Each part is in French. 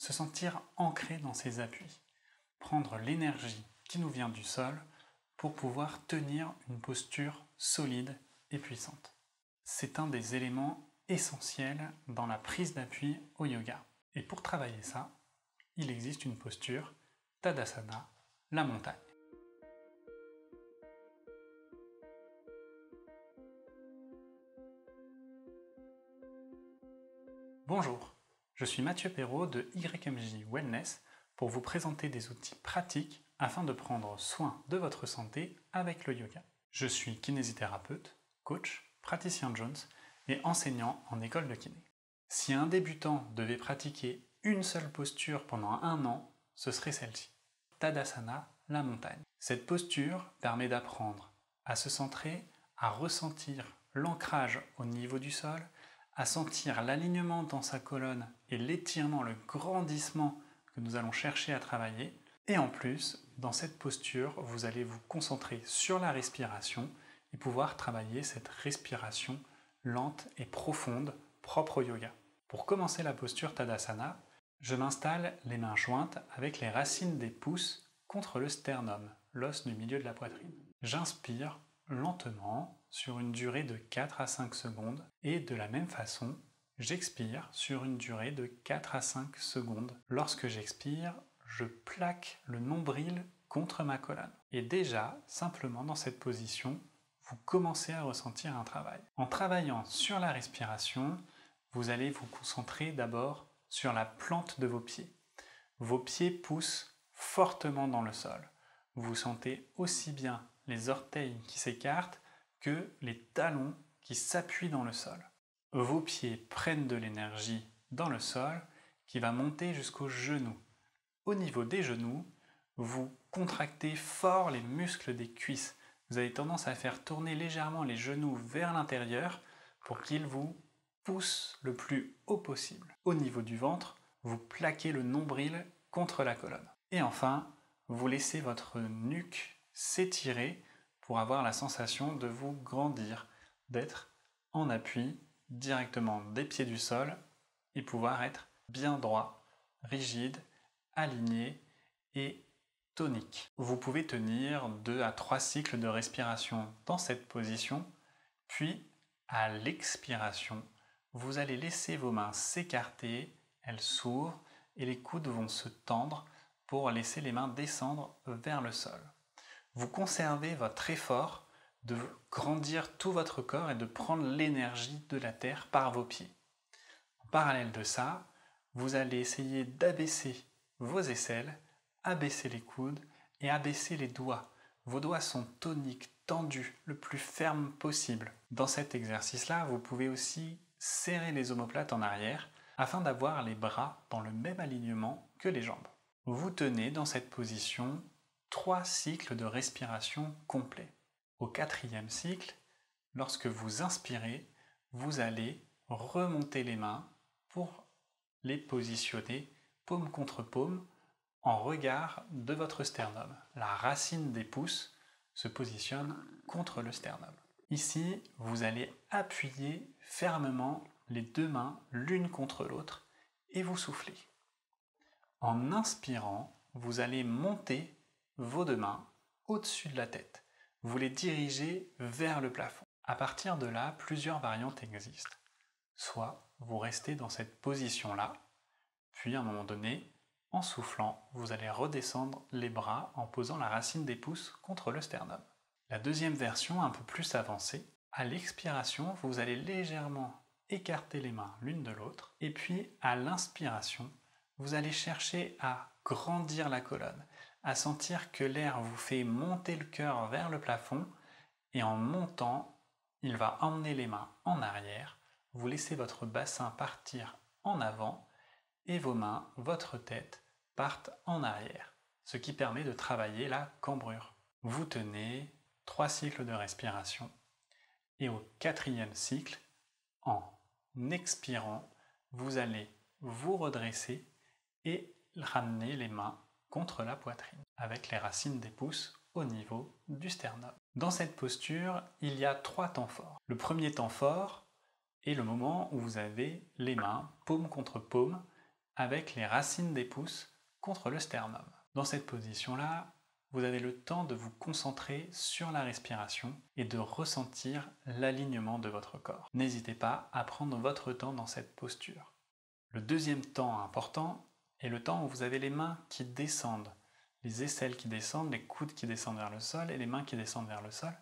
se sentir ancré dans ses appuis, prendre l'énergie qui nous vient du sol pour pouvoir tenir une posture solide et puissante. C'est un des éléments essentiels dans la prise d'appui au yoga. Et pour travailler ça, il existe une posture, Tadasana, la montagne. Bonjour, je suis Mathieu Perrault de YMJ Wellness pour vous présenter des outils pratiques afin de prendre soin de votre santé avec le yoga. Je suis kinésithérapeute, coach, praticien Jones et enseignant en école de kiné. Si un débutant devait pratiquer une seule posture pendant 1 an, ce serait celle-ci. Tadasana, la montagne. Cette posture permet d'apprendre à se centrer, à ressentir l'ancrage au niveau du sol, à sentir l'alignement dans sa colonne et l'étirement, le grandissement que nous allons chercher à travailler. Et en plus, dans cette posture, vous allez vous concentrer sur la respiration et pouvoir travailler cette respiration lente et profonde propre au yoga. Pour commencer la posture Tadasana, je m'installe les mains jointes avec les racines des pouces contre le sternum, l'os du milieu de la poitrine. J'inspire lentement sur une durée de 4 à 5 secondes et de la même façon, j'expire sur une durée de 4 à 5 secondes. Lorsque j'expire, je plaque le nombril contre ma colonne. Et déjà, simplement dans cette position, vous commencez à ressentir un travail. En travaillant sur la respiration, vous allez vous concentrer d'abord sur la plante de vos pieds. Vos pieds poussent fortement dans le sol. Vous sentez aussi bien les orteils qui s'écartent que les talons qui s'appuient dans le sol. Vos pieds prennent de l'énergie dans le sol qui va monter jusqu'aux genoux. Au niveau des genoux, vous contractez fort les muscles des cuisses. Vous avez tendance à faire tourner légèrement les genoux vers l'intérieur pour qu'ils vous poussent le plus haut possible. Au niveau du ventre, vous plaquez le nombril contre la colonne. Et enfin, vous laissez votre nuque s'étirer pour avoir la sensation de vous grandir, d'être en appui directement des pieds du sol et pouvoir être bien droit, rigide, aligné et tonique. Vous pouvez tenir 2 à 3 cycles de respiration dans cette position, puis à l'expiration, vous allez laisser vos mains s'écarter, elles s'ouvrent et les coudes vont se tendre pour laisser les mains descendre vers le sol. Vous conservez votre effort de grandir tout votre corps et de prendre l'énergie de la terre par vos pieds. En parallèle de ça, vous allez essayer d'abaisser vos aisselles, abaisser les coudes et abaisser les doigts. Vos doigts sont toniques, tendus, le plus ferme possible. Dans cet exercice-là, vous pouvez aussi serrer les omoplates en arrière afin d'avoir les bras dans le même alignement que les jambes. Vous tenez dans cette position 3 cycles de respiration complets. Au 4e cycle, lorsque vous inspirez, vous allez remonter les mains pour les positionner paume contre paume en regard de votre sternum. La racine des pouces se positionne contre le sternum. Ici, vous allez appuyer fermement les 2 mains l'une contre l'autre et vous soufflez. En inspirant, vous allez monter vos 2 mains au-dessus de la tête. Vous les dirigez vers le plafond. À partir de là, plusieurs variantes existent. Soit vous restez dans cette position-là, puis à un moment donné, en soufflant, vous allez redescendre les bras en posant la racine des pouces contre le sternum. La deuxième version, un peu plus avancée, à l'expiration, vous allez légèrement écarter les mains l'une de l'autre, et puis à l'inspiration, vous allez chercher à grandir la colonne, à sentir que l'air vous fait monter le cœur vers le plafond, et en montant, il va emmener les mains en arrière, vous laissez votre bassin partir en avant, et vos mains, votre tête, partent en arrière, ce qui permet de travailler la cambrure. Vous tenez 3 cycles de respiration, et au 4e cycle, en expirant, vous allez vous redresser et ramener les mains contre la poitrine, avec les racines des pouces au niveau du sternum. Dans cette posture, il y a 3 temps forts. Le premier temps fort est le moment où vous avez les mains paume contre paume avec les racines des pouces contre le sternum. Dans cette position-là, vous avez le temps de vous concentrer sur la respiration et de ressentir l'alignement de votre corps. N'hésitez pas à prendre votre temps dans cette posture. Le deuxième temps important est le temps où vous avez les mains qui descendent, les aisselles qui descendent, les coudes qui descendent vers le sol et les mains qui descendent vers le sol,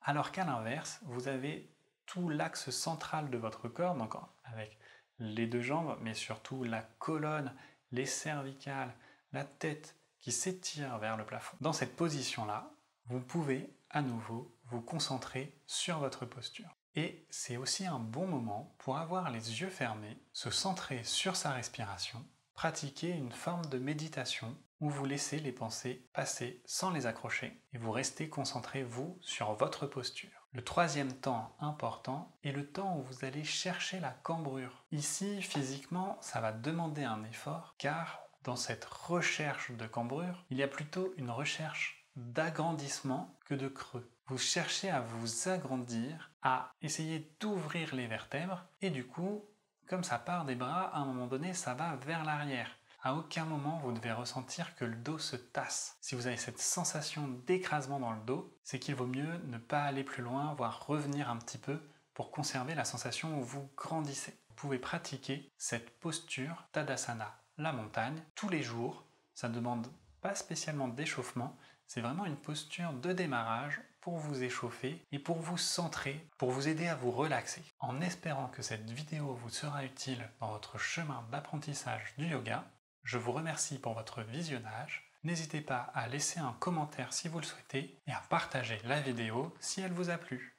alors qu'à l'inverse, vous avez tout l'axe central de votre corps, donc avec les deux jambes, mais surtout la colonne, les cervicales, la tête qui s'étire vers le plafond. Dans cette position-là, vous pouvez à nouveau vous concentrer sur votre posture. Et c'est aussi un bon moment pour avoir les yeux fermés, se centrer sur sa respiration, pratiquer une forme de méditation où vous laissez les pensées passer sans les accrocher et vous restez concentré, vous, sur votre posture. Le troisième temps important est le temps où vous allez chercher la cambrure. Ici, physiquement, ça va demander un effort car dans cette recherche de cambrure, il y a plutôt une recherche d'agrandissement que de creux. Vous cherchez à vous agrandir, à essayer d'ouvrir les vertèbres et du coup, comme ça part des bras, à un moment donné, ça va vers l'arrière. À aucun moment, vous devez ressentir que le dos se tasse. Si vous avez cette sensation d'écrasement dans le dos, c'est qu'il vaut mieux ne pas aller plus loin, voire revenir un petit peu pour conserver la sensation où vous grandissez. Vous pouvez pratiquer cette posture Tadasana, la montagne, tous les jours. Ça ne demande pas spécialement d'échauffement, c'est vraiment une posture de démarrage pour vous échauffer et pour vous centrer, pour vous aider à vous relaxer. En espérant que cette vidéo vous sera utile dans votre chemin d'apprentissage du yoga, je vous remercie pour votre visionnage. N'hésitez pas à laisser un commentaire si vous le souhaitez et à partager la vidéo si elle vous a plu.